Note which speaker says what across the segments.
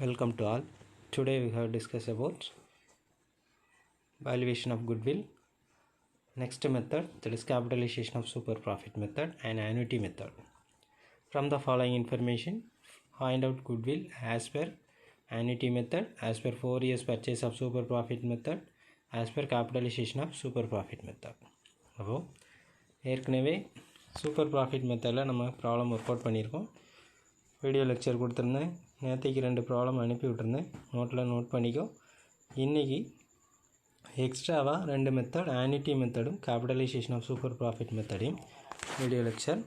Speaker 1: Welcome to all. Today we have discussed about valuation of goodwill. Next method, that is capitalization of super profit method and annuity method. From the following information, find out goodwill as per annuity method, as per 4 years purchase of super profit method, as per capitalization of super profit method. அப்போ ஏற்கனவே super profit மெத்தடில் நம்ம problem work out பண்ணியிருக்கோம். Video lecture கொடுத்துருந்தேன். நேற்றுக்கு 2 problem அனுப்பி விட்டுருந்தேன். நோட்டில் note பண்ணிக்கோ. இன்றைக்கி எக்ஸ்ட்ராவாக 2 மெத்தட், ஆன்யூட்டி மெத்தடும் கேபிட்டலைசேஷன் ஆஃப் சூப்பர் ப்ராஃபிட் மெத்தடையும் வீடியோ லெக்சர்.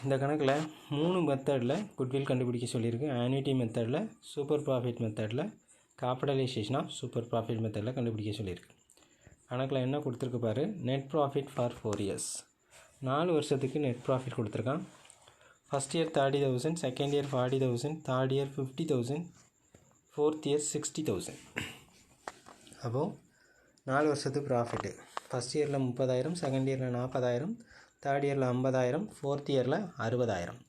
Speaker 1: இந்த கணக்கில் 3 மெத்தடில் குட்வில் கண்டுபிடிக்க சொல்லியிருக்கு. ஆன்யூட்டி மெத்தடில், சூப்பர் ப்ராஃபிட் மெத்தடில், கேபிட்டலைசேஷன் ஆஃப் சூப்பர் ப்ராஃபிட் மெத்தடில் கண்டுபிடிக்க சொல்லியிருக்கு. கணக்கில் என்ன கொடுத்துருக்கு பாரு. நெட் ப்ராஃபிட் ஃபார் 4 இயர்ஸ், 4 வருஷத்துக்கு நெட் ப்ராஃபிட் கொடுத்துருக்கான். First year 30,000, second year 40,000, third year 50,000, fourth year 60,000. அப்போது 4 வருஷத்துக்கு ப்ராஃபிட்டு. ஃபஸ்ட் இயரில் 30,000, செகண்ட் இயரில் 40,000, தேர்ட் இயரில் 50,000, ஃபோர்த் இயரில் 60,000.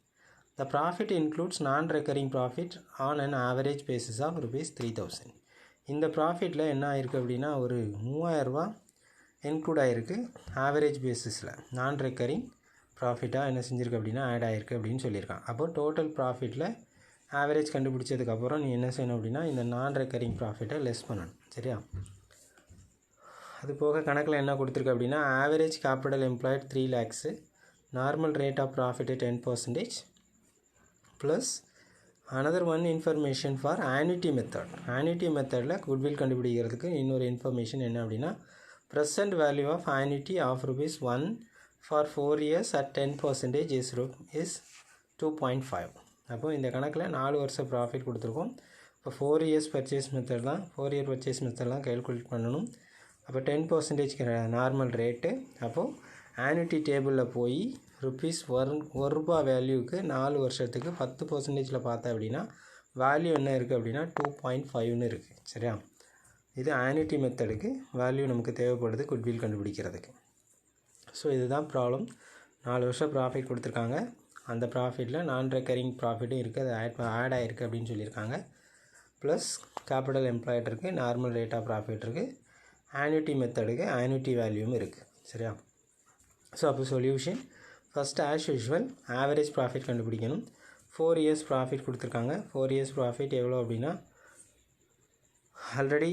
Speaker 1: The profit includes non-recurring profit on an average basis of ₹3,000. இந்த ப்ராஃபிட்டில் என்ன ஆகிருக்கு அப்படின்னா ஒரு 3,000 ரூபா இன்க்ளூட் ஆகிருக்கு. ஆவரேஜ் பேசிஸில் நான் ரெக்கரிங் ப்ராஃபிட்டாக என்ன செஞ்சுருக்கு அப்படின்னா ஆட் ஆகிருக்கு அப்படின்னு சொல்லியிருக்கான். அப்போது டோட்டல் ப்ராஃபிட்டில் ஆவரேஜ் கண்டுபிடிச்சதுக்கப்புறம் நீ என்ன செய்யணும் அப்படின்னா இந்த நான் ரெக்கரிங் ப்ராஃபிட்டை லெஸ் பண்ணணும். சரியா? அது போக கணக்கில் என்ன கொடுத்துருக்கு அப்படின்னா average capital employed 3 lakhs, normal rate of profit 10%, plus another one information for annuity method. Annuity மெத்தடில் குட்வில் கண்டுபிடிக்கிறதுக்கு இன்னொரு இன்ஃபர்மேஷன் என்ன அப்படின்னா present value of annuity of ₹1 for 4 years at 10% is 2.5. அப்போ இந்த கணக்கில் 4 வருஷம் ப்ராஃபிட் கொடுத்துருக்கோம். இப்போ 4 years பர்ச்சேஸ் மெத்தட் தான், 4 year பர்ச்சேஸ் மெத்தட்லாம் கேல்குலேட் பண்ணணும். அப்போ 10% நார்மல் ரேட்டு. அப்போது ஆன்யூட்டி டேபிளில் போய் ₹1 வேல்யூக்கு 4 வருஷத்துக்கு 10%ல் பார்த்தா அப்படின்னா வேல்யூ என்ன இருக்குது அப்படின்னா 2.5ன்னு இருக்குது. சரியா? இது ஆன்யூட்டி மெத்தடுக்கு வேல்யூ நமக்கு தேவைப்படுது குட்வில் கண்டுபிடிக்கிறதுக்கு. ஸோ இதுதான் ப்ராப்ளம். 4 வருஷம் ப்ராஃபிட் கொடுத்துருக்காங்க. அந்த ப்ராஃபிட்டில் நான் ரெக்கரிங் ப்ராஃபிட்டும் இருக்குது, அது ஆட் ஆகிருக்கு அப்படின்னு சொல்லியிருக்காங்க. ப்ளஸ் கேபிட்டல் எம்ப்ளாய்ட் இருக்குது, நார்மல் ரேட் ஆஃப் ப்ராஃபிட் இருக்குது, ஆன்யூட்டி மெத்தடுக்கு ஆன்யூட்டி வேல்யூவும் இருக்குது. சரியா? ஸோ அப்போ solution first as usual average profit கண்டுபிடிக்கணும். 4 years ப்ராஃபிட் கொடுத்துருக்காங்க. 4 years ப்ராஃபிட் எவ்வளோ அப்படின்னா ஆல்ரெடி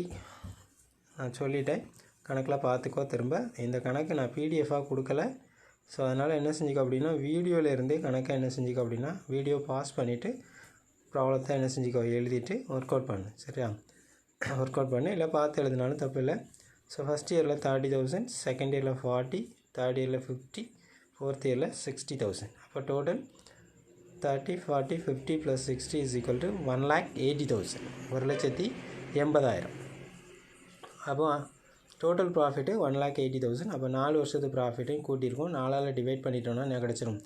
Speaker 1: நான் சொல்லிட்டேன். கணக்கில் பார்த்துக்கோ. திரும்ப இந்த கணக்கு நான் பிடிஎஃபாக கொடுக்கல. ஸோ அதனால் என்ன செஞ்சுக்க அப்படின்னா வீடியோவிலேருந்தே கணக்கை என்ன செஞ்சுக்க அப்படின்னா வீடியோ பாஸ் பண்ணிவிட்டு ப்ராப்ளத்தை என்ன செஞ்சுக்கோ எழுதிட்டு ஒர்க் அவுட் பண்ணு. சரியா? ஒர்க் அவுட் பண்ணு, இல்லை பார்த்து எழுதினாலும் தப்பு இல்லை. ஸோ ஃபஸ்ட் இயரில் 30,000, செகண்ட் இயரில் 40, தேர்ட் இயரில் 50, ஃபோர்த் இயரில் 60,000. அப்போ டோட்டல் 30, 40, 50 + 60 is equal to 1,80,000, 1,80,000. அப்போ டோட்டல் ப்ராஃபிட்டு 1,80,000. அப்போ 4 வருஷத்து ப்ராஃபிட்டையும் கூட்டியிருக்கோம். 4ஆல் டிவைட் பண்ணிட்டோம்னா என்ன கிடச்சிரும்?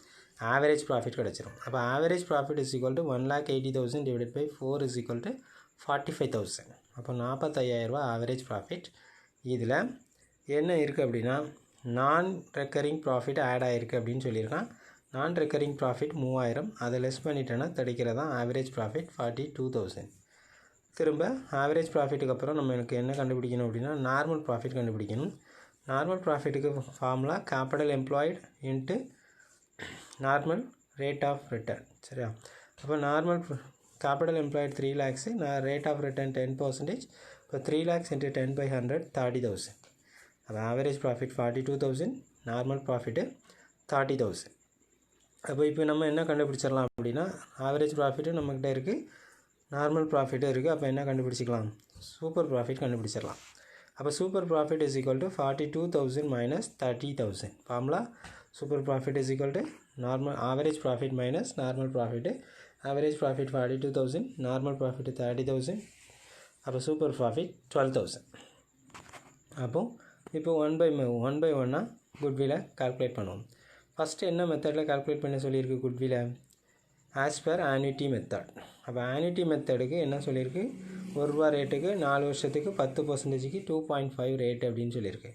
Speaker 1: ஆவரேஜ் ப்ராஃபிட் கிடச்சிரும். அப்போ average profit is equal to 1,80,000 divided by 4 is equal to 45,000. அப்போ 45,000 ரூபா ஆவரேஜ் ப்ராஃபிட். இதில் என்ன இருக்குது அப்படின்னா நான் ரெக்கரிங் ப்ராஃபிட் ஆட் ஆகிருக்கு அப்படின்னு சொல்லியிருக்கான். நான் ரெக்கரிங் ப்ராஃபிட் 3,000, அதை லெஸ் பண்ணிட்டேன்னா கிடைக்கிறதான் ஆவரேஜ் ப்ராஃபிட் 42,000. திரும்ப ஆவரேஜ் ப்ராஃபிட்டுக்கு அப்புறம் நம்ம எனக்கு என்ன கண்டுபிடிக்கணும் அப்படின்னா நார்மல் ப்ராஃபிட் கண்டுபிடிக்கணும். நார்மல் ப்ராஃபிட்டுக்கு formula capital employed into normal rate of return. சரியா? அப்போ normal capital employed 3 lakhs, rate of return 10%. இப்போ 3 lakhs × 10/100 30,000. அப்போ ஆவரேஜ் ப்ராஃபிட் 42,000, நார்மல் ப்ராஃபிட்டு 30,000. அப்போ இப்போ நம்ம என்ன கண்டுபிடிச்சிடலாம் அப்படின்னா ஆவரேஜ் ப்ராஃபிட்டும் நம்மக்கிட்ட இருக்குது, நார்மல் ப்ராஃபிட்டும் இருக்குது. அப்போ என்ன கண்டுபிடிச்சிக்கலாம்? சூப்பர் ப்ராஃபிட் கண்டுபிடிச்சிடலாம். அப்போ super profit is equal to 42,000 minus 30,000. Formula super profit is equal to normal average profit minus normal profit. Average profit 42,000, normal profit 30,000. அப்போ சூப்பர் ப்ராஃபிட் 12,000. அப்போது இப்போ 1 by 1 குட்விலை கால்குலேட் பண்ணுவோம். ஃபஸ்ட்டு என்ன மெத்தடில் கால்குலேட் பண்ண சொல்லியிருக்கு குட்விலை? As per annuity method. அப்போ ஆன்யூட்டி மெத்தடுக்கு என்ன சொல்லியிருக்கு? ₹1 ரேட்டுக்கு 4 வருஷத்துக்கு 10%க்கு 2.5 ரேட் அப்படின்னு சொல்லியிருக்கு.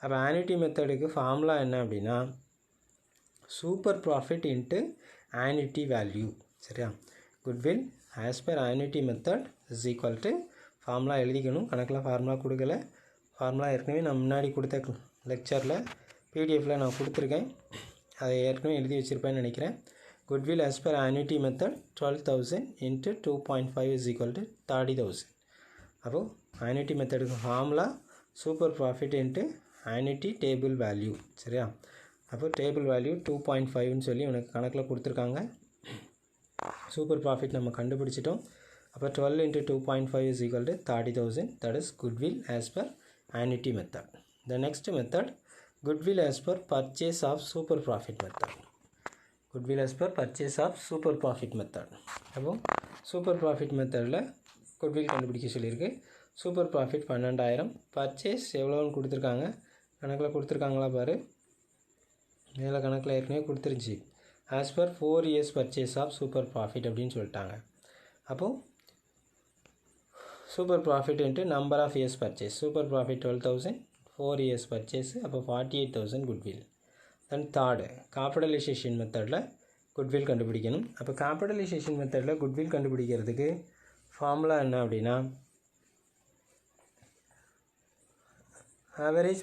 Speaker 1: அப்போ ஆன்யூட்டி மெத்தடுக்கு ஃபார்முலா என்ன அப்படின்னா super profit into annuity value. சரியா? Goodwill as per annuity method is equal to formula எழுதிக்கணும். கணக்கில் ஃபார்முலா கொடுக்கல. ஃபார்முலா ஏற்கனவே நான் முன்னாடி கொடுத்த லெக்சரில் பிடிஎஃப்பில் நான் கொடுத்துருக்கேன். அதை ஏற்கனவே எழுதி வச்சுருப்பேன்னு நினைக்கிறேன். Goodwill as per annuity method 12,000 into 2.5 is equal to 30,000. அப்போது annuity மெத்தடுக்கு formula super profit into annuity table value. சரியா? அப்போது டேபிள் வேல்யூ 2.5ன்னு சொல்லி உனக்கு கணக்கில் கொடுத்துருக்காங்க. சூப்பர் ப்ராஃபிட் நம்ம கண்டுபிடிச்சிட்டோம். அப்போ 12 into 2.5 is equal to 30,000. That is goodwill as per annuity method. The next method, goodwill as per purchase of super profit method. Goodwill as per purchase of super profit method. அப்போ super profit மெத்தடில் goodwill கண்டுபிடிக்க சொல்லியிருக்கு. Super profit 12,000. Purchase எவ்வளோன்னு கொடுத்துருக்காங்க. கணக்கில் கொடுத்துருக்காங்களா பாரு. மேலே கணக்கில் ஏற்கனவே கொடுத்துருந்துச்சி. As per 4 years purchase of super profit அப்படின்னு சொல்லிட்டாங்க. அப்போது super profit into number of years purchase. Super profit 12,000, 4 years purchase, அப்போ 48,000 குட்வில். தென் தேர்டு கேபிட்டலைசேஷன் மெத்தடில் குட்வில் கண்டுபிடிக்கணும். அப்போ கேபிட்டலைசேஷன் மெத்தடில் குட்வில் கண்டுபிடிக்கிறதுக்கு ஃபார்முலா என்ன அப்படின்னா average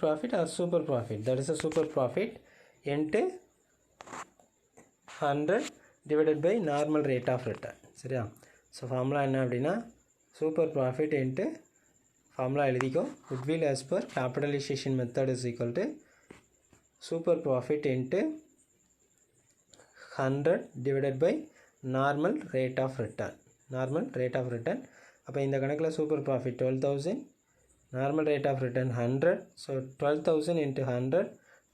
Speaker 1: profit or super profit, that is a super profit into 100 divided by normal rate of return. சரியா? So formula என்ன அப்படின்னா சூப்பர் ப்ராஃபிட் இன்ட்டு ஃபார்முலா எழுதிக்கோ. Goodwill as per capitalization method is equal to super profit into 100 divided by normal rate of return. அப்போ இந்த கணக்கில் super profit 12,000, normal rate of return 100. So 12,000 into 100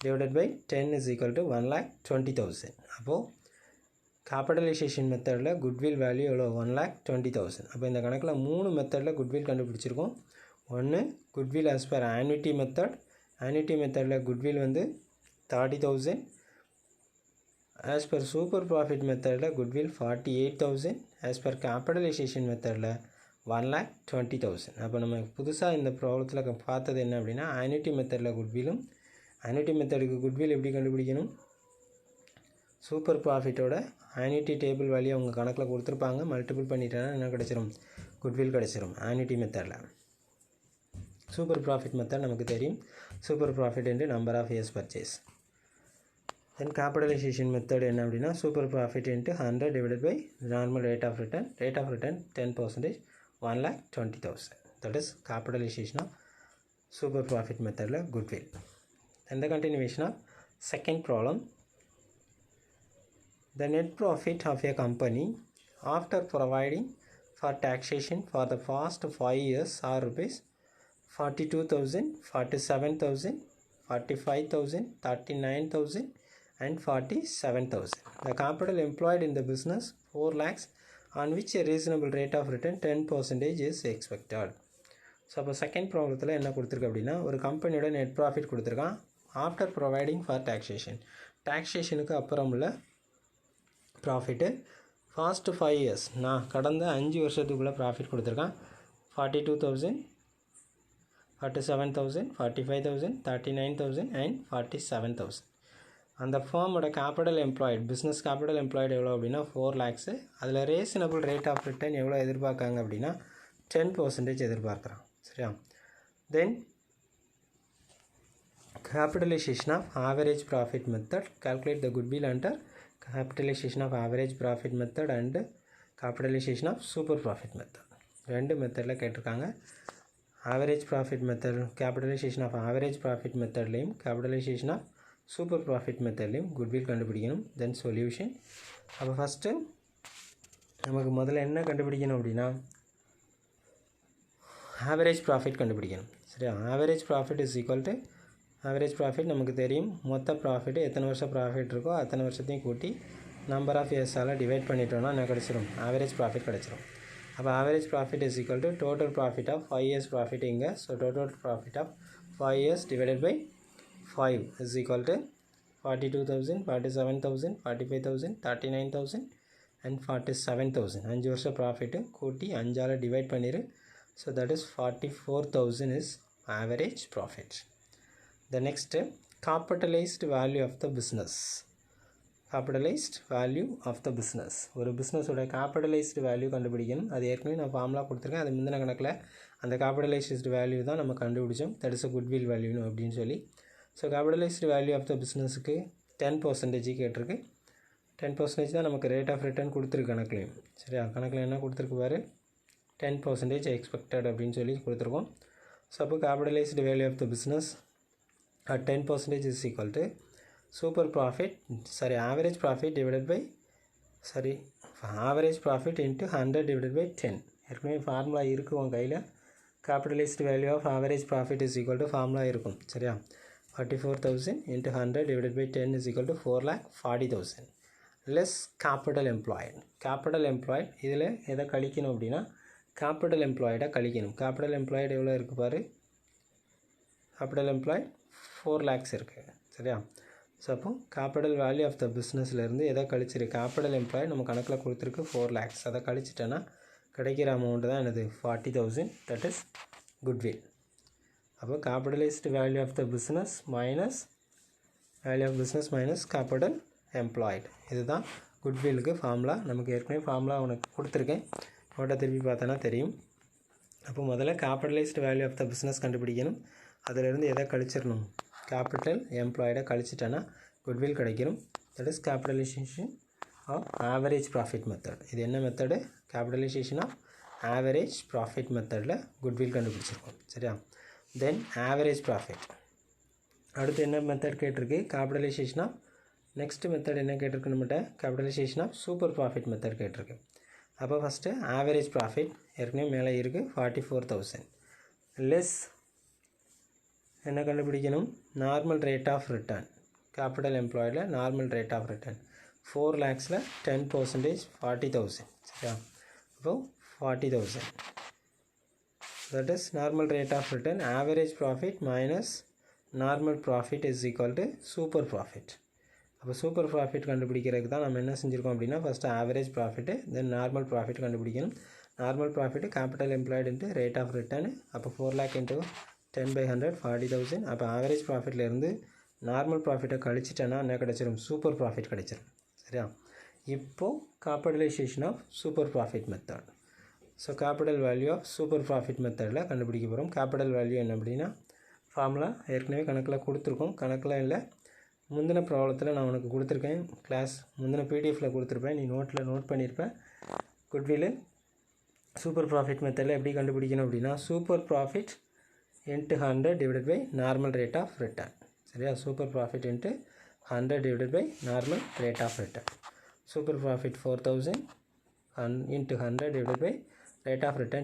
Speaker 1: divided by 10 is equal to 1,20,000. அப்போது capitalisation மெத்தடில் goodwill value எவ்வளோ? 1,20,000. அப்போ இந்த கணக்கில் 3 மெத்தடில் குட்வில் கண்டுபிடிச்சிருக்கோம். ஒன்று குட்வில் as per annuity மெத்தடில் குட்வில் வந்து 30,000. as per சூப்பர் ப்ராஃபிட் மெத்தடில் குட்வில் 48,000. as per கேபிட்டலைசேஷன் மெத்தடில் 1,20,000. அப்போ நம்ம புதுசாக இந்த ப்ராப்ளத்தில் பார்த்தது என்ன அப்படின்னா annuity மெத்தடில் குட்விலும், annuity மெத்தடுக்கு குட்வில் எப்படி கண்டுபிடிக்கணும்? சூப்பர் ப்ராஃபிட்டோட annuity டேபிள் வேல்யூ அவங்க கணக்கில் கொடுத்துருப்பாங்க. மல்டிபிள் பண்ணிட்டேன்னா என்ன கிடச்சிரும்? குட்வில் கிடச்சிரும் annuity மெத்தடில். சூப்பர் ப்ராஃபிட் மெத்தட் நமக்கு தெரியும். சூப்பர் ப்ராஃபிட் என்று number of years purchase. Then capitalisation method என்ன அப்படின்னா super profit into 100 divided by normal rate of return. 10%, 1,20,000. That is capitalization of super profit method la goodwill. And the continuation of second problem. The net profit of a company after providing for taxation for the past 5 years are rupees 42,000, 47,000, 45,000, 39,000 and 47,000. The capital employed in the business 4 lakhs on which a reasonable rate of return 10% is expected. So அப்போ second ப்ராப்ளத்தில் என்ன கொடுத்துருக்கு அப்படின்னா ஒரு கம்பெனியோட net profit கொடுத்துருக்கான் after providing for டாக்ஸேஷனுக்கு அப்புறம் உள்ள ப்ராஃபிட்டு ஃபாஸ்ட்டு 5 years நான் கடந்த 5 வருஷத்துக்குள்ளே ப்ராஃபிட் கொடுத்துருக்கான். 42,000, 47,000, 45,000, 39,000 and 47,000. அந்த ஃபார்மோட capital employed, business capital employed எவ்வளோ அப்படின்னா 4 lakhs. அதில் ரீசனபிள் ரேட் ஆஃப் ரிட்டர்ன் எவ்வளோ எதிர்பார்க்காங்க அப்படின்னா 10% எதிர்பார்க்குறான். சரியா? தென் capitalization of average profit method. Calculate the goodwill under capitalization of average profit method and capitalization of super profit method. ரெண்டு மெத்தடில் கேட்டிருக்காங்க. Average profit method, capitalization of average profit மெத்தட்லேயும் capitalization of super profit மெத்தட்லேயும் goodwill கண்டுபிடிக்கணும். Then solution. அப்போ first நமக்கு முதல்ல என்ன கண்டுபிடிக்கணும் அப்படின்னா ஆவரேஜ் ப்ராஃபிட் கண்டுபிடிக்கணும். சரியா? Average profit is equal to average profit நமக்கு தெரியும். மொத்த ப்ராஃபிட்டு எத்தனை வருஷம் ப்ராஃபிட் இருக்கோ அத்தனை வருஷத்தையும் கூட்டி நம்பர் ஆஃப் இயர்ஸால் டிவைட் பண்ணிட்டோன்னா என்ன கிடச்சிரும்? ஆவரேஜ் ப்ராஃபிட் கிடச்சிரும். அப்போ average profit is equal to total profit of 5 years profit இங்கே. So total profit of 5 years divided by 5 is equal to 42,000, 47,000, 45,000, 39,000 and 47,000. 5 வருஷம் ப்ராஃபிட்டு கூட்டி 5ஆல் டிவைட் பண்ணிடு. So that is 44,000 is average profit. The next, capitalized value of the business. Capitalized value of the business. ஒரு பிஸ்னஸோட capitalised value கண்டுபிடிக்கணும். அது ஏற்கனவே நான் ஃபார்முலா கொடுத்துருக்கேன். அது முந்தின கணக்கில் அந்த கேபிட்டலைஸ்டு வேல்யூ தான் நம்ம கண்டுபிடிச்சோம். தட் இஸ் அ குட்வில் வேல்யூன்னு அப்படின்னு சொல்லி. So capitalized value of the பிஸ்னஸுக்கு 10% கேட்டிருக்கு. 10% தான் நமக்கு ரேட் ஆஃப் ரிட்டர்ன் கொடுத்துருக்கு கணக்குலையும். சரியா, கணக்கில் என்ன கொடுத்துருக்கு பாரு, 10% எக்ஸ்பெக்டட் அப்படின்னு சொல்லி கொடுத்துருக்கோம். ஸோ அப்போ capitalised value of the business at 10% is equal to average profit divided by average profit into 100 divided by 10. ஏற்கனவே ஃபார்முலா இருக்குது உங்கள் கையில். Capitalised value of average profit is equal to formula இருக்கும். சரியா, 44,000 into 100 divided by 10 is equal to 4,40,000 less capital employed. Capital employed இதில் எதை கழிக்கணும் அப்படின்னா கேபிட்டல் எம்ப்ளாய்டை கழிக்கணும். கேபிட்டல் எம்ப்ளாய்டு எவ்வளோ இருக்குது பாரு, கேபிட்டல் எம்ப்ளாய்டு 4 lakhs இருக்குது. சரியா, ஸோ அப்போ கேபிட்டல் வேல்யூ ஆஃப் த பிஸ்னஸ்லேருந்து எதை கழிச்சிருக்கு, கேபிட்டல் எம்ப்ளாய்டு நம்ம கணக்கில் கொடுத்துருக்கு 4 lakhs. அதை கழிச்சிட்டேன்னா கிடைக்கிற அமௌண்ட்டு தான் என்னது 40,000. That is goodwill. அப்போ capitalised value of the business minus value of business minus capital employed. இதுதான் குட்வில்லுக்கு ஃபார்முலா. நமக்கு ஏற்கனவே ஃபார்முலா உனக்கு கொடுத்துருக்கேன், நோட்டை திருப்பி பார்த்தோன்னா தெரியும். அப்போ முதல்ல capitalised value of the business கண்டுபிடிக்கணும். அதிலிருந்து எதை கழிச்சிடணும், கேபிட்டல் எம்ப்ளாய்டை கழிச்சிட்டேன்னா குட்வில் கிடைக்கணும். That is capitalisation of average profit method. இது என்ன method, capitalisation of average profit மெத்தடில் குட்வில் கண்டுபிடிச்சிருக்கோம். சரியா, தென் ஆவரேஜ் ப்ராஃபிட். அடுத்து என்ன மெத்தட் கேட்டிருக்கு, கேபிட்டலைசேஷன் ஆஃப் நெக்ஸ்ட் மெத்தட் என்ன கேட்டிருக்கு நம்மகிட்ட, capitalisation of super profit method கேட்டிருக்கு. அப்போ ஃபஸ்ட்டு ஆவரேஜ் ப்ராஃபிட் ஏற்கனவே மேலே இருக்குது 44,000 லெஸ் என்ன கண்டுபிடிக்கணும், normal rate of return. Capital எம்ப்ளாய்டில் நார்மல் ரேட் ஆஃப் ரிட்டர்ன் 4 lakhsல 10% 40,000. சரியா, அப்போது 40,000 that is normal rate of return. Average profit minus normal profit is equal to super profit. அப்போ சூப்பர் ப்ராஃபிட் கண்டுபிடிக்கிறதுக்கு தான் நம்ம என்ன செஞ்சுருக்கோம் அப்படின்னா first average profit then normal profit கண்டுபிடிக்கணும். Normal profit capital employed into rate of return. அப்போ 4 lakh into 10/100 40,000. அப்போ ஆவரேஜ் ப்ராஃபிட்லேருந்து நார்மல் ப்ராஃபிட்டை கழிச்சிட்டேன்னா என்ன கிடச்சிரும், சூப்பர் ப்ராஃபிட் கிடச்சிரும். சரியா, இப்போது capitalisation of super profit method. So capital value of super profit மெத்தடில் கண்டுபிடிக்க போகிறோம். கேபிட்டல் வேல்யூ என்ன அப்படின்னா ஃபார்முலா ஏற்கனவே கணக்கில் கொடுத்துருக்கோம். கணக்கில் இல்லை, முந்தின ப்ராப்ளத்தில் நான் உனக்கு கொடுத்துருக்கேன். கிளாஸ் முந்தின பிடிஎஃப்பில் கொடுத்துருப்பேன், நீ நோட்டில் நோட் பண்ணியிருப்பேன். குட்வில்லு சூப்பர் ப்ராஃபிட் மெத்தடில் எப்படி கண்டுபிடிக்கணும் அப்படின்னா super profit into 100 divided by normal rate of return. சரியா, super profit into 100 divided by normal rate of return. Super profit 4,000 into 100 divided by rate of return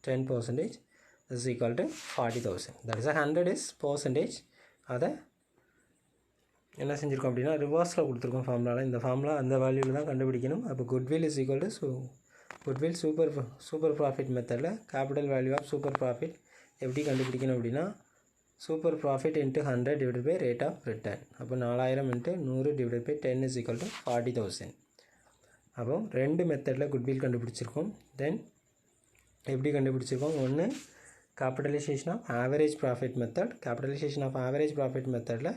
Speaker 1: 10% is equal to 40,000. that is 100 is percentage. அதை என்ன செஞ்சுருக்கோம் அப்படின்னா ரிவர்ஸில் கொடுத்துருக்கோம் ஃபார்முலாவில். இந்த formula அந்த வேல்யூவில் தான் கண்டுபிடிக்கணும். அப்போ goodwill is equal to goodwill super profit மெத்தடில் capital value of super profit எப்படி கண்டுபிடிக்கணும் அப்படின்னா super profit into 100 divided by rate of return. அப்போ 4000 into 100 divided by 10 is equal to 40,000. அப்போ ரெண்டு மெத்தடில் குட்வில் கண்டுபிடிச்சிருக்கோம். தென் எப்படி கண்டுபிடிச்சிருக்கோம், ஒன்று capitalization of average profit method. Capitalization of average profit மெத்தடில்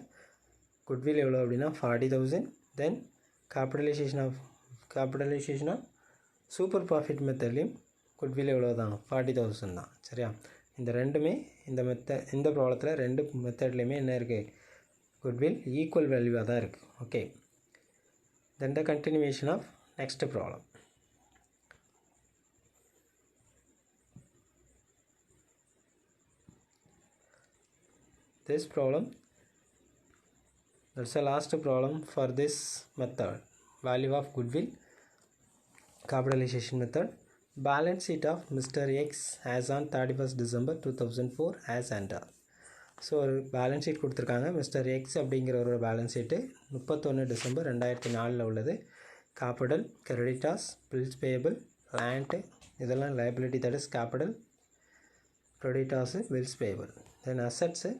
Speaker 1: குட்வில் எவ்வளோ அப்படின்னா 40,000. Then capitalization of super profit மெத்தட்லேயும் குட்வில் எவ்வளோ தான் 40,000 தான். சரியா, இந்த ரெண்டுமே இந்த ப்ராப்ளத்தில் ரெண்டு மெத்தட்லேயுமே என்ன இருக்குது, குட்வில் ஈக்குவல் வேல்யூவாக தான் இருக்குது. Okay, then the continuation of next problem. This problem, that's the last problem for this method. Value of goodwill capitalization method. Balance sheet of Mr. X as on 31st December 2004 as under. So ஒரு balance sheet கொடுத்துருக்காங்க. Mister X அப்படிங்கிற ஒரு balance sheet 31 December 2004 உள்ளது. Capital, creditors, bills payable, land இதெல்லாம் liability. That is capital, creditors, bills payable. Then assets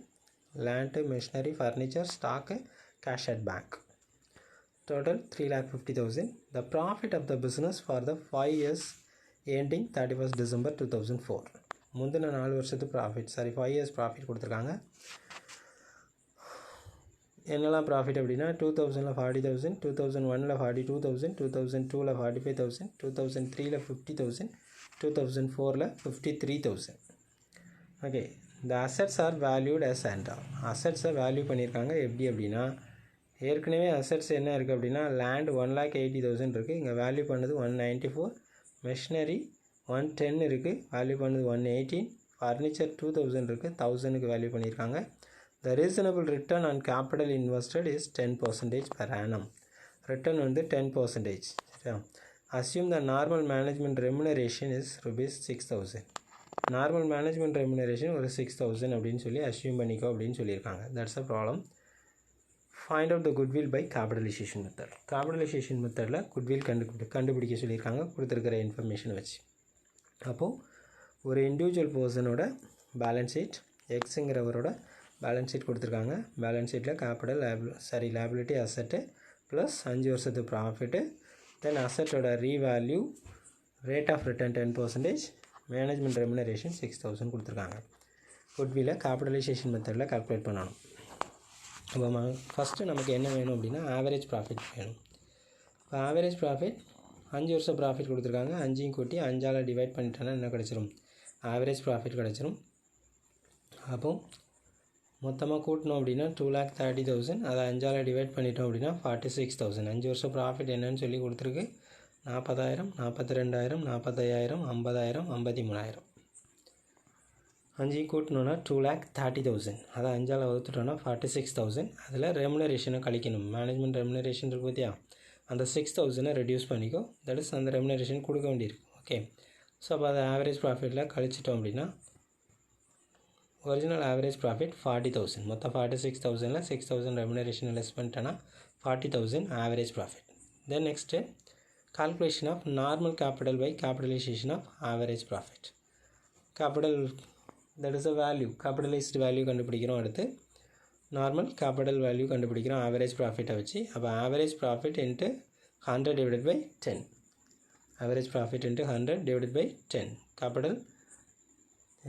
Speaker 1: land, machinery, furniture, stock, cash at bank. Total 3,50,000. The profit of the business for the 5 years ending 31st December 2004. முந்தின 4 வருஷத்து profit 5 years profit கொடுத்துருக்காங்க. என்னெல்லாம் profit அப்படின்னா 2000 40,000, 2001 42,000, 2002 45,000, 2003 50,000, 2004 53,000. Okay, இந்த assets are valued as and அசட்ஸை value பண்ணியிருக்காங்க எப்படி அப்படின்னா, ஏற்கனவே அசட்ஸ் என்ன இருக்குது அப்படின்னா லேண்ட் 1,80,000 இருக்குது, இங்கே வேல்யூ பண்ணது 194, மெஷினரி 110 இருக்குது, வேல்யூ பண்ணது 118, ஃபர்னிச்சர் 2000 இருக்குது, 1000க்கு வேல்யூ பண்ணியிருக்காங்க. The reasonable return on capital invested is 10% per annum. Return வந்து 10%. சரியா? Assume the normal management remuneration is rupees 6,000. Normal management remuneration ஒரு 6,000 அப்படின்னு சொல்லி assume பண்ணிக்கோ அப்படின்னு சொல்லியிருக்காங்க. That's a problem. Find out the goodwill by capitalization method. Capitalization methodல goodwill கண்டுபிடிக்க சொல்லியிருக்காங்க கொடுத்துருக்கிற இன்ஃபர்மேஷனை வச்சு. அப்போது ஒரு இண்டிவிஜுவல் பர்சனோட பேலன்ஸ் ஷீட், எக்ஸுங்கிறவரோட பேலன்ஸ் ஷீட் கொடுத்துருக்காங்க. பேலன்ஸ் ஷீட்டில் கேபிட்டல் லைபிலிட்டி அசட்டு ப்ளஸ் 5 வருஷத்து ப்ராஃபிட்டு, தென் அசட்டோட revalue, rate of return 10%, management remuneration 6,000 கொடுத்துருக்காங்க. குட்வில்லை கேபிட்டலைசேஷன் மெத்தடில் கால்குலேட் பண்ணணும். அப்போ ஃபஸ்ட்டு நமக்கு என்ன வேணும் அப்படின்னா ஆவரேஜ் ப்ராஃபிட் வேணும். இப்போ ஆவரேஜ் ப்ராஃபிட் 5 வருஷம் ப்ராஃபிட் கொடுத்துருக்காங்க. 5ஐயும் கூட்டி 5ஆல் டிவைட் பண்ணிட்டோன்னா என்ன கிடச்சிரும்? ஆவரேஜ் ப்ராஃபிட் கிடச்சிரும். அப்போது மொத்தமாக கூட்டினோம் அப்படின்னா 2,30,000, அதை 5ஆல் டிவைட் பண்ணிட்டோம் அப்படின்னா 46,000. 5 வருஷம் ப்ராஃபிட் என்னன்னு சொல்லி கொடுத்துருக்கு 40,000, 42,000, 45,000, 50,000, 53,000. 5ஐயும் கூட்டினோன்னா 2,30,000, அதை 5ஆல் வகுத்துட்டோன்னா 46,000. அதில் ரெமுனரேஷனை கழிக்கணும். மேனேஜ்மெண்ட் ரெமுனரேஷன் இருக்குது பார்த்தியா, அந்த 6,000 ரெடியூஸ் பண்ணிக்கோ. தட் இஸ் அந்த ரெமுனரேஷன் கொடுக்க வேண்டியிருக்கு. ஓகே, ஸோ அப்போ அதை ஆவரேஜ் ப்ராஃபிட்டில் கழிச்சிட்டோம் அப்படின்னா ஒரிஜினல் ஆவரேஜ் ப்ராஃபிட் 40,000. மொத்தம் 46,000ல் 6,000 ரெமுனரேஷன் லெஸ் பண்ணிட்டேன்னா 40,000 average profit. Then next calculation of normal capital by capitalisation of average profit. Capital that is a value, capitalised value கண்டுபிடிக்கிறோம். அடுத்து நார்மல் கேபிட்டல் வேல்யூ கண்டுபிடிக்கிறோம் average ப்ராஃபிட்டை வச்சு. அப்போ average profit into 100 divided by 10. Average profit into 100 divided by 10. Capital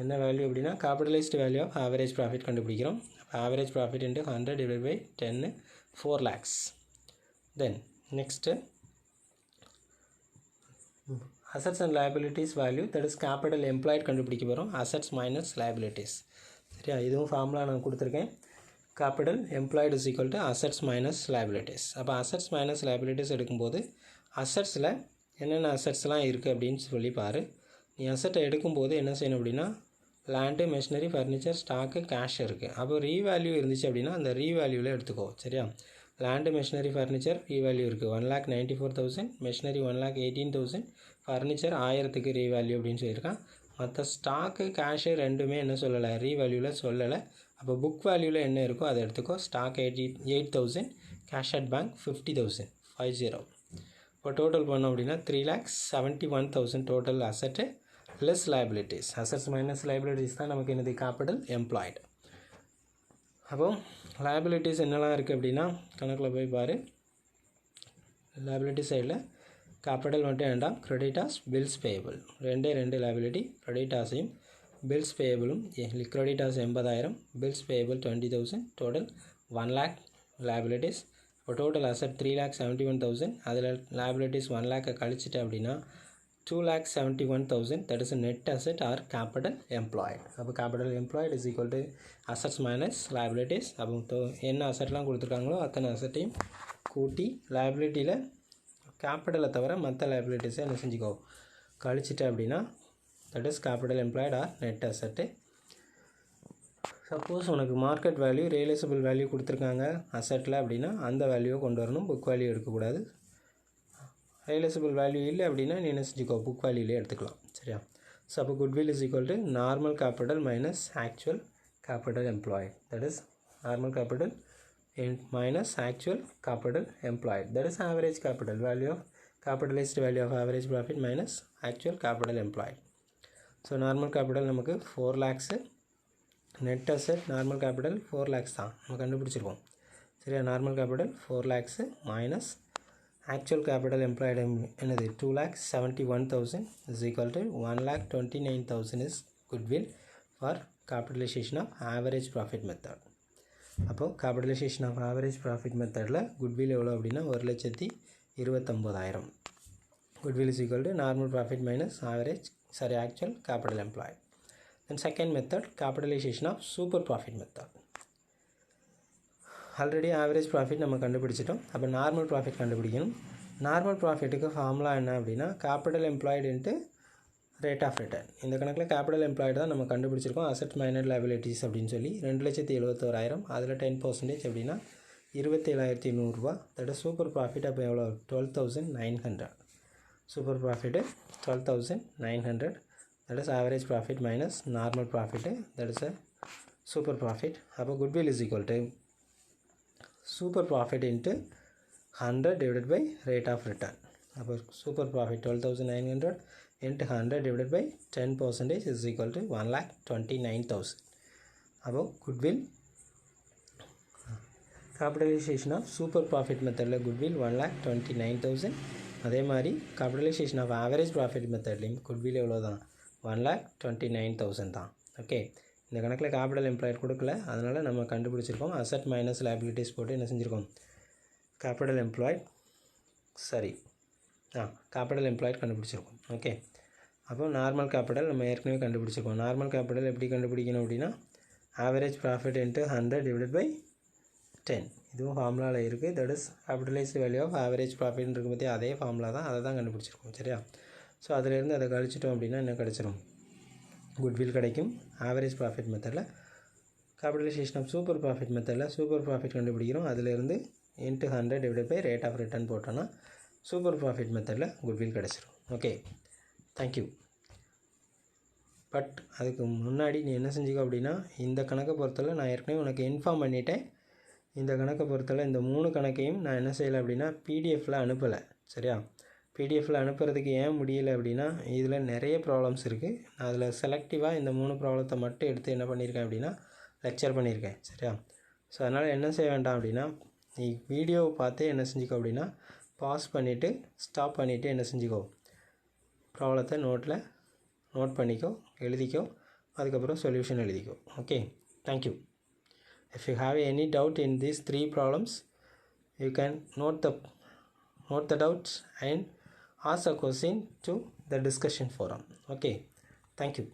Speaker 1: என்ன value அப்படின்னா capitalised value of average profit கண்டுபிடிக்கிறோம். அப்போ average profit into 100 divide by 10 4 lakhs. Then next assets and liabilities value, that is capital employed கண்டுபிடிக்க போகிறோம். Assets minus liabilities. சரியா? இதுவும் formula நான் கொடுத்துருக்கேன். Capital employed is equal to assets minus liabilities. அப்போ assets minus liabilities எடுக்கும்போது அசட்ஸில் என்னென்ன அசட்ஸ்லாம் இருக்குது அப்படின்னு சொல்லி பாரு. நீ அசட்டை எடுக்கும்போது என்ன செய்யணும் அப்படின்னா land, machinery, furniture, stock, cash இருக்குது. அப்போ ரீவேல்யூ இருந்துச்சு அப்படின்னா அந்த ரீவேல்யூவில் எடுத்துக்கோ. சரியா? லேண்டு, மெஷினரி, ஃபர்னிச்சர் ரீவேல்யூ இருக்குது 1,94,000, மெஷினரி 1,18,000, ஃபர்னிச்சர் 1000க்கு ரீவேல்யூ அப்படின்னு சொல்லியிருக்கான். மற்ற ஸ்டாக்கு, கேஷு ரெண்டுமே என்ன சொல்லலை, ரீவேல்யூவில் சொல்லலை. அப்போ புக் வேல்யூவில் என்ன இருக்கோ அதை எடுத்துக்கோ. Stock 8,000, cash at bank 50,000 50. இப்போ டோட்டல் பண்ணோம் அப்படின்னா 3,71,000 total asset less liabilities. Assets minus liabilities தான் நமக்கு என்னது கேபிட்டல் எம்ப்ளாய்டு. அப்போ லைபிலிட்டிஸ் என்னெல்லாம் இருக்குது அப்படின்னா கணக்கில் போய் பாரு. லைபிலிட்டி சைடில் கேபிட்டல் மட்டும் வேண்டாம், கிரெடிட்டாஸ், பில்ஸ் பேயபிள் ரெண்டு லைபிலிட்டி. கிரெடிட்டாஸையும் பில்ஸ் பேயபிளும், creditors 80,000, bills payable 20,000, total 1 lakh liabilities. இப்போ டோட்டல் அசட் 3,71,000, அதில் லைபிலிட்டிஸ் 1 lakh கழிச்சிட்டு அப்படின்னா 2,71,000, that is a net asset or capital employed. அப்போ capital employed is equal to assets minus liabilities. அப்போ என்ன அசட்லாம் கொடுத்துருக்காங்களோ அத்தனை அசட்டையும் கூட்டி லைபிலிட்டியில் கேபிட்டலை தவிர மற்ற லைபிலிட்டிஸை என்ன செஞ்சுக்கோ கழிச்சிட்டு அப்படின்னா that is capital employed or net asset. Suppose உனக்கு மார்க்கெட் வேல்யூ, ரியலைசபிள் வேல்யூ கொடுத்துருக்காங்க அசட்டில் அப்படின்னா அந்த வேல்யூவை கொண்டு வரணும், புக் வேல்யூ எடுக்கக்கூடாது. ரியலைசபிள் வேல்யூ இல்லை அப்படின்னா நீ என்ன செஞ்சுக்கோ புக் வேல்யூலே எடுத்துக்கலாம். சரியா? ஸோ அப்போ goodwill is equal to normal capital minus actual capital employed. That is normal capital minus actual capital employed. That is average capital value of capitalized value of average profit minus actual capital employed. So normal capital நமக்கு 4 lakhs, net asset normal capital 4 lakhs தான் நம்ம கண்டுபிடிச்சிருக்கோம். சரியா? normal capital 4 lakhs minus actual capital employed என்னது 2,71,000 is equal to 1,29,000 is goodwill for capitalization of average profit method. அப்போது capitalisation of average profit மெத்தடில் goodwill எவ்வளோ அப்படின்னா 1,29,000. Goodwill is equal to normal profit minus actual capital employed. Then second method, capitalization of super profit method. Already average profit நம்ம கண்டுபிடிச்சிட்டோம். அப்போ normal profit கண்டுபிடிக்கணும். Normal ப்ராஃபிட்டுக்கு formula என்ன அப்படின்னா capital employed into rate of return. இந்த கணக்கில் capital employed தான் நம்ம கண்டுபிடிச்சிருக்கோம். அசெட் மைனர் லைபிலிட்டிஸ் அப்படின்னு சொல்லி 2,71,000. அதில் 10% அப்படின்னா 27,100 ரூபா. That is super profit. அப்போ எவ்வளோ 12,900. Super profit 12,900. That is average profit minus normal profit. That is a super profit. Now goodwill is equal to super profit into 100 divided by rate of return. Now super profit 12,900 into 100 divided by 10% is equal to 1,29,000. Now goodwill capitalization of super profit method goodwill 1,29,000. அதே மாதிரி capitalization of average profit மெத்தட்லேயும் goodwill எவ்வளோ தான் 1,29,000 தான். Okay, இந்த கணக்கில் capital employed கொடுக்கல, அதனால் நம்ம கண்டுபிடிச்சிருக்கோம். அசெட் மைனஸ் லைபிலிட்டிஸ் போட்டு என்ன செஞ்சுருக்கோம், கேபிட்டல் எம்ப்ளாய்டு கண்டுபிடிச்சிருக்கோம். ஓகே, அப்போ நார்மல் கேபிட்டல் நம்ம ஏற்கனவே கண்டுபிடிச்சிருக்கோம். நார்மல் கேபிட்டல் எப்படி கண்டுபிடிக்கணும் அப்படின்னா average profit into 100 divided by 10. இதுவும் ஃபார்முலாவில் இருக்குது. That is capitalize value of average ப்ராஃபிட்னு இருக்கும் பற்றி அதே ஃபார்முலா தான், அதை தான் கண்டுபிடிச்சிருக்கோம். சரியா? ஸோ அதிலேருந்து அதை கழிச்சிட்டோம் அப்படின்னா என்ன கிடச்சிரும், குட்வில் கிடைக்கும். ஆவரேஜ் ப்ராஃபிட் மெத்தடில் கேபிட்டலைசேஷன் ஆஃப் சூப்பர் ப்ராஃபிட் மெத்தடில் சூப்பர் ப்ராஃபிட் கண்டுபிடிக்கிறோம். அதிலேருந்து into 100 divided by rate of return போட்டோன்னா சூப்பர் ப்ராஃபிட் மெத்தடில் குட்வில் கிடச்சிரும். Okay, thank you. பட் அதுக்கு முன்னாடி நீ என்ன செஞ்சுக்கோ அப்படின்னா இந்த கணக்கை பொறுத்தவரை நான் ஏற்கனவே உனக்கு இன்ஃபார்ம் பண்ணிட்டேன். இந்த கணக்கை பொறுத்தவரை இந்த 3 கணக்கையும் நான் என்ன செய்யலை அப்படின்னா பிடிஎஃப்பில் அனுப்பலை. சரியா? பிடிஎஃப்பில் அனுப்புறதுக்கு ஏன் முடியலை அப்படின்னா இதில் நிறைய ப்ராப்ளம்ஸ் இருக்குது. நான் அதில் செலக்டிவாக இந்த 3 ப்ராப்ளத்தை மட்டும் எடுத்து என்ன பண்ணியிருக்கேன் அப்படின்னா லெக்சர் பண்ணியிருக்கேன். சரியா? ஸோ அதனால் என்ன செய்ய வேண்டாம் அப்படின்னா நீ வீடியோவை பார்த்து என்ன செஞ்சுக்கோ அப்படின்னா பாஸ் பண்ணிவிட்டு ஸ்டாப் பண்ணிவிட்டு என்ன செஞ்சுக்கோ, ப்ராப்ளத்தை நோட் பண்ணிக்கோ, எழுதிக்கோ, அதுக்கப்புறம் சொல்யூஷன் எழுதிக்கோ. Okay, thank you. If you have any doubt in these 3 problems, you can note the doubts and ask a question to the discussion forum. Okay, thank you.